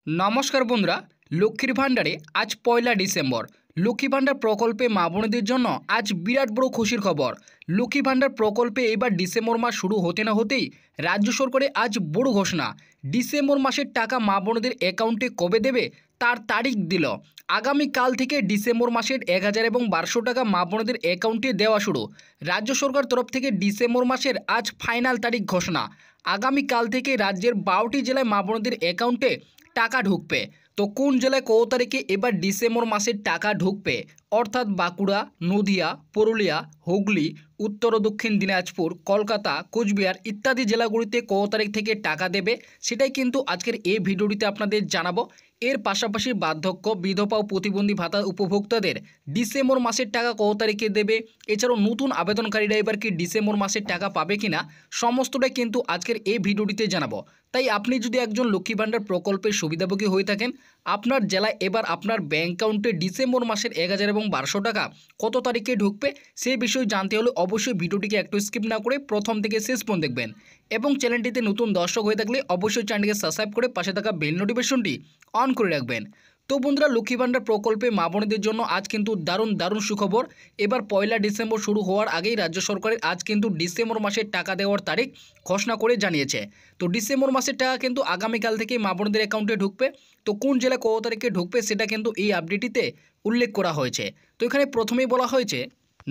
নমস্কার বন্ধুরা, লক্ষ্মীর ভাণ্ডারে আজ ১লা ডিসেম্বর। লক্ষ্মী ভাণ্ডার প্রকল্পে মা বোনেদের জন্য আজ বিরাট বড় খুশির খবর। লক্ষ্মী ভাণ্ডার প্রকল্পে এবার ডিসেম্বর মাস শুরু হতে না হতেই রাজ্য সরকারের আজ বড় ঘোষণা। ডিসেম্বর মাসের টাকা মা বোনেদের অ্যাকাউন্টে কবে দেবে তার তারিখ দিল। আগামীকাল থেকে ডিসেম্বর মাসের ১,০০০ এবং ১২০০ টাকা মা বোনেদের অ্যাকাউন্টে দেওয়া শুরু। রাজ্য সরকার তরফ থেকে ডিসেম্বর মাসের আজ ফাইনাল তারিখ ঘোষণা। আগামীকাল থেকে রাজ্যের ১২টি জেলায় মা বোনেদের অ্যাকাউন্টে টাকা ঢুকবে। তো কোন জেলায় কত তারিখে এবার ডিসেম্বর মাসের টাকা ঢুকবে, অর্থাৎ বাঁকুড়া, নদিয়া, পুরুলিয়া, হুগলি, উত্তর ও দক্ষিণ দিনাজপুর, কলকাতা, কোচবিহার ইত্যাদি জেলাগুলিতে কত তারিখ থেকে টাকা দেবে সেটাই কিন্তু আজকের এই ভিডিওটিতে আপনাদের জানাবো। এর পাশাপাশি বার্ধক্য, বিধবা ও প্রতিবন্ধী ভাতা উপভোক্তাদের ডিসেম্বর মাসের টাকা কত তারিখে দেবে, এছাড়াও নতুন আবেদনকারীরা এবার কি ডিসেম্বর মাসের টাকা পাবে কিনা, সমস্তটাই কিন্তু আজকের এই ভিডিওটিতে জানাবো। তাই আপনি যদি একজন লক্ষ্মী ভাণ্ডার প্রকল্পের সুবিধাভোগী হয়ে থাকেন, আপনার জেলায় এবার আপনার ব্যাঙ্ক অ্যাকাউন্টে ডিসেম্বর মাসের ১,০০০ এবং ১২০০ টাকা কত তারিখে ঢুকবে সেই বিষয়ে জানতে হলে অবশ্যই ভিডিওটিকে একটু স্কিপ না করে প্রথম থেকে শেষ পর্যন্ত দেখবেন। এবং চ্যানেলটিতে নতুন দর্শক হয়ে থাকলে অবশ্যই চ্যানেলটিকে সাবস্ক্রাইব করে পাশে থাকা বেল নোটিফিকেশনটি অন করে রাখবেন। তো বন্ধুরা, লক্ষ্মী ভাণ্ডার প্রকল্পে মা বোনেদের জন্য আজ কিন্তু দারুণ সুখবর। এবার ১লা ডিসেম্বর শুরু হওয়ার আগেই রাজ্য সরকারের আজ কিন্তু ডিসেম্বর মাসের টাকা দেওয়ার তারিখ ঘোষণা করে জানিয়েছে। তো ডিসেম্বর মাসের টাকা কিন্তু আগামীকাল থেকে মা বোনদের অ্যাকাউন্টে ঢুকবে। তো কোন জেলায় কত তারিখে ঢুকবে সেটা কিন্তু এই আপডেটটিতে উল্লেখ করা হয়েছে। তো এখানে প্রথমেই বলা হয়েছে,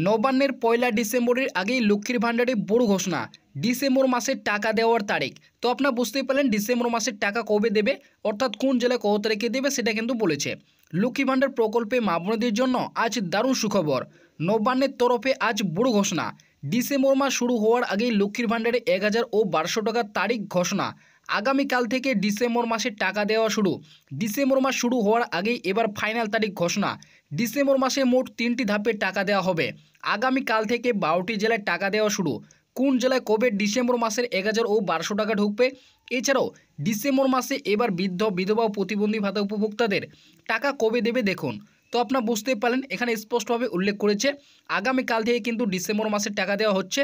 নবান্নের ১লা ডিসেম্বরের আগেই লক্ষ্মীর ভাণ্ডারে বড় ঘোষণা, ডিসেম্বর মাসের টাকা দেওয়ার তারিখ। তো আপনারা বুঝতেই পারলেন ডিসেম্বর মাসের টাকা কবে দেবে, অর্থাৎ কোন জেলায় কত তারিখে দেবে সেটা কিন্তু বলেছে। লক্ষ্মী ভাণ্ডার প্রকল্পে মা বোনেদের জন্য আজ দারুণ সুখবর। নবান্নের তরফে আজ বড় ঘোষণা, ডিসেম্বর মাস শুরু হওয়ার আগেই লক্ষ্মীর ভাণ্ডারে ১,০০০ ও ১২০০ টাকার তারিখ ঘোষণা। আগামীকাল থেকে ডিসেম্বর মাসের টাকা দেওয়া শুরু। ডিসেম্বর মাস শুরু হওয়ার আগেই এবার ফাইনাল তারিখ ঘোষণা। ডিসেম্বর মাসে মোট ৩টি ধাপে টাকা দেওয়া হবে। আগামীকাল থেকে ১২টি জেলায় টাকা দেওয়া শুরু। কোন জেলায় কবে ডিসেম্বর মাসের ১,০০০ ও ১২০০ টাকা ঢুকবে, এছাড়াও ডিসেম্বর মাসে এবার বৃদ্ধ, বিধবা ও প্রতিবন্ধী ভাতা উপভোক্তাদের টাকা কবে দেবে দেখুন। তো আপনারা বুঝতেই পারলেন এখানে স্পষ্টভাবে উল্লেখ করেছে আগামীকাল থেকে কিন্তু ডিসেম্বর মাসের টাকা দেওয়া হচ্ছে।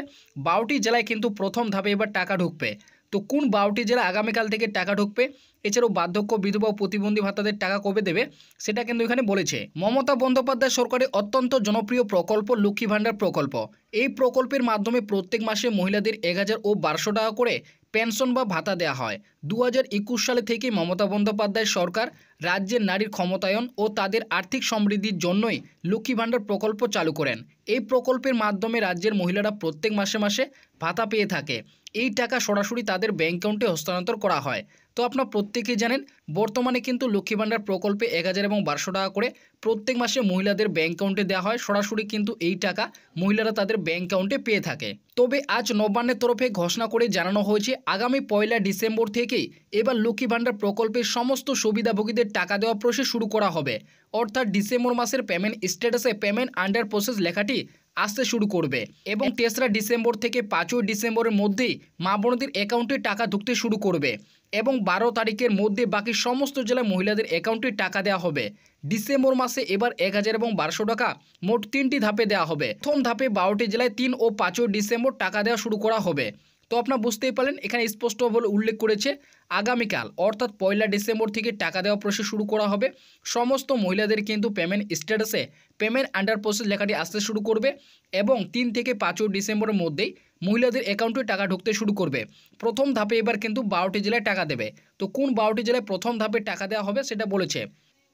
১২টি জেলায় কিন্তু প্রথম ধাপে এবার টাকা ঢুকবে। তো কোন ১২টি জেলা আগামীকাল থেকে টাকা ঢুকবে, এছাড়াও বার্ধক্য, বিধবা ও প্রতিবন্ধী ভাতাদের টাকা কবে দেবে সেটা কিন্তু এখানে বলেছে। মমতা বন্দ্যোপাধ্যায় সরকারের অত্যন্ত জনপ্রিয় প্রকল্প লক্ষ্মী ভাণ্ডার প্রকল্প। এই প্রকল্পের মাধ্যমে প্রত্যেক মাসে মহিলাদের ১,০০০ ও ১২০০ টাকা করে পেনশন বা ভাতা দেওয়া হয়। ২০২১ সালে থেকে মমতা বন্দ্যোপাধ্যায় সরকার রাজ্যের নারীর ক্ষমতায়ন ও তাদের আর্থিক সমৃদ্ধির জন্যই লক্ষ্মী ভাণ্ডার প্রকল্প চালু করেন। এই প্রকল্পের মাধ্যমে রাজ্যের মহিলারা প্রত্যেক মাসে মাসে ভাতা পেয়ে থাকে। এই টাকা সরাসরি তাদের ব্যাঙ্ক অ্যাকাউন্টে হস্তান্তর করা হয়। তো আপনারা প্রত্যেকেই জানেন বর্তমানে কিন্তু লক্ষ্মী ভাণ্ডার প্রকল্পে ১,০০০ এবং ১২০০ টাকা করে প্রত্যেক মাসে মহিলাদের ব্যাঙ্ক অ্যাকাউন্টে দেওয়া হয়। সরাসরি কিন্তু এই টাকা মহিলারা তাদের ব্যাঙ্ক অ্যাকাউন্টে পেয়ে থাকে। তবে আজ নবান্নের তরফে ঘোষণা করে জানানো হয়েছে আগামী ১লা ডিসেম্বর থেকেই এবার লক্ষ্মী ভাণ্ডার প্রকল্পের সমস্ত সুবিধাভোগীদের টাকা দেওয়া প্রসেস শুরু করা হবে। অর্থাৎ ডিসেম্বর মাসের পেমেন্ট স্ট্যাটাসে পেমেন্ট আন্ডার প্রসেস লেখাটি আসতে শুরু করবে এবং ৩রা ডিসেম্বর থেকে ৫ই ডিসেম্বরের মধ্যেই মা বোনদের অ্যাকাউন্টে টাকা ঢুকতে শুরু করবে এবং ১২ তারিখের মধ্যে বাকি সমস্ত জেলায় মহিলাদের অ্যাকাউন্টে টাকা দেওয়া হবে। ডিসেম্বর মাসে এবার ১,০০০ এবং ১২০০ টাকা মোট ৩টি ধাপে দেওয়া হবে। প্রথম ধাপে ১২টি জেলায় ৩ ও ৫ই ডিসেম্বর টাকা দেওয়া শুরু করা হবে। তো আপনারা বুঝতেই পারলেন এখানে স্পষ্টভাবে উল্লেখ করেছে আগামীকাল অর্থাৎ ১লা ডিসেম্বর থেকে টাকা দেওয়া প্রসেস শুরু করা হবে। সমস্ত মহিলাদের কিন্তু পেমেন্ট স্ট্যাটাসে পেমেন্ট আন্ডার প্রসেস লেখাটি আসতে শুরু করবে এবং ৩ থেকে ৫ই ডিসেম্বরের মধ্যেই মহিলাদের অ্যাকাউন্টে টাকা ঢুকতে শুরু করবে। প্রথম ধাপে এবার কিন্তু ১২টি জেলায় টাকা দেবে। তো কোন ১২টি জেলায় প্রথম ধাপে টাকা দেওয়া হবে সেটা বলেছে।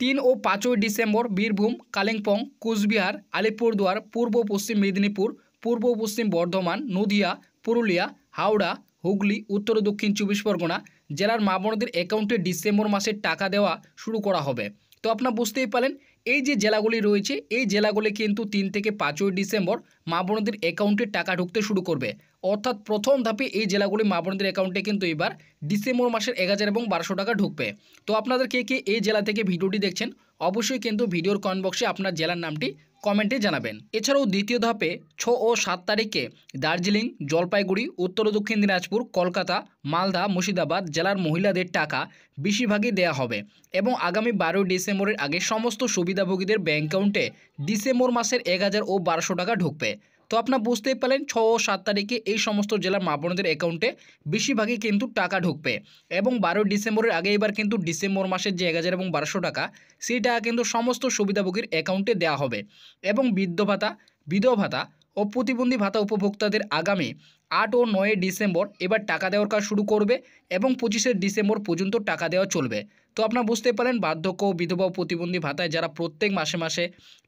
৩ ও ৫ই ডিসেম্বর বীরভূম, কালিম্পং, কোচবিহার, আলিপুরদুয়ার, পূর্ব পশ্চিম মেদিনীপুর, পূর্ব পশ্চিম বর্ধমান, নদিয়া, পুরুলিয়া, হাওড়া, হুগলি, উত্তর ও দক্ষিণ ২৪ পরগনা জেলার মা বোনদের অ্যাকাউন্টে ডিসেম্বর মাসের টাকা দেওয়া শুরু করা হবে। তো আপনারা বুঝতেই পারলেন এই যে জেলাগুলি রয়েছে এই জেলাগুলি কিন্তু ৩ থেকে ৫ই ডিসেম্বর মা বোনদের অ্যাকাউন্টে টাকা ঢুকতে শুরু করবে। অর্থাৎ প্রথম ধাপে এই জেলাগুলি মা বোনদের অ্যাকাউন্টে কিন্তু এবার ডিসেম্বর মাসের ১,০০০ এবং ১২০০ টাকা ঢুকবে। তো আপনাদের কে এই জেলা থেকে ভিডিওটি দেখছেন অবশ্যই কিন্তু ভিডিওর কমেন্ট বক্সে আপনার জেলার নামটি কমেন্টে জানাবেন। এছাড়াও দ্বিতীয় ধাপে ৬ ও ৭ তারিখে দার্জিলিং, জলপাইগুড়ি, উত্তর ও দক্ষিণ দিনাজপুর, কলকাতা, মালদা, মুর্শিদাবাদ জেলার মহিলাদের টাকা বেশিরভাগই দেওয়া হবে এবং আগামী ১২ই ডিসেম্বরের আগে সমস্ত সুবিধাভোগীদের ব্যাঙ্ক অ্যাকাউন্টে ডিসেম্বর মাসের ১,০০০ ও ১২০০ টাকা ঢুকবে। তো আপনারা বুঝতেই পারলেন 6 ও 7 তারিখে এই সমস্ত জেলার মা বোনদের অ্যাকাউন্টে বেশিরভাগই কিন্তু টাকা ঢুকবে এবং 12 ডিসেম্বরের আগে এবার কিন্তু ডিসেম্বর মাসের যে 1000 এবং 1200 টাকা সেই টাকা কিন্তু সমস্ত সুবিধাভোগীর অ্যাকাউন্টে দেওয়া হবে এবং বৃদ্ধ ভাতা, বিধবা ভাতা ও প্রতিবন্ধী ভাতা উপভোক্তাদের আগামী 8 ও 9 ডিসেম্বর এবার টাকা দেওয়ার কাজ শুরু করবে এবং 25 ডিসেম্বর পর্যন্ত টাকা দেওয়া চলবে। তো আপনারা বুঝতে পারেন বার্ধক্য, বিধবা ও প্রতিবন্ধী ভাতায় যারা প্রত্যেক মাসে মাসে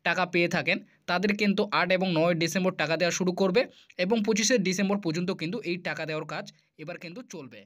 টাকা পেয়ে থাকেন তাদের কিন্তু 8 এবং 9 ডিসেম্বর টাকা দেওয়া শুরু করবে এবং 25 ডিসেম্বর পর্যন্ত কিন্তু এই টাকা দেওয়ার কাজ এবার কিন্তু চলবে।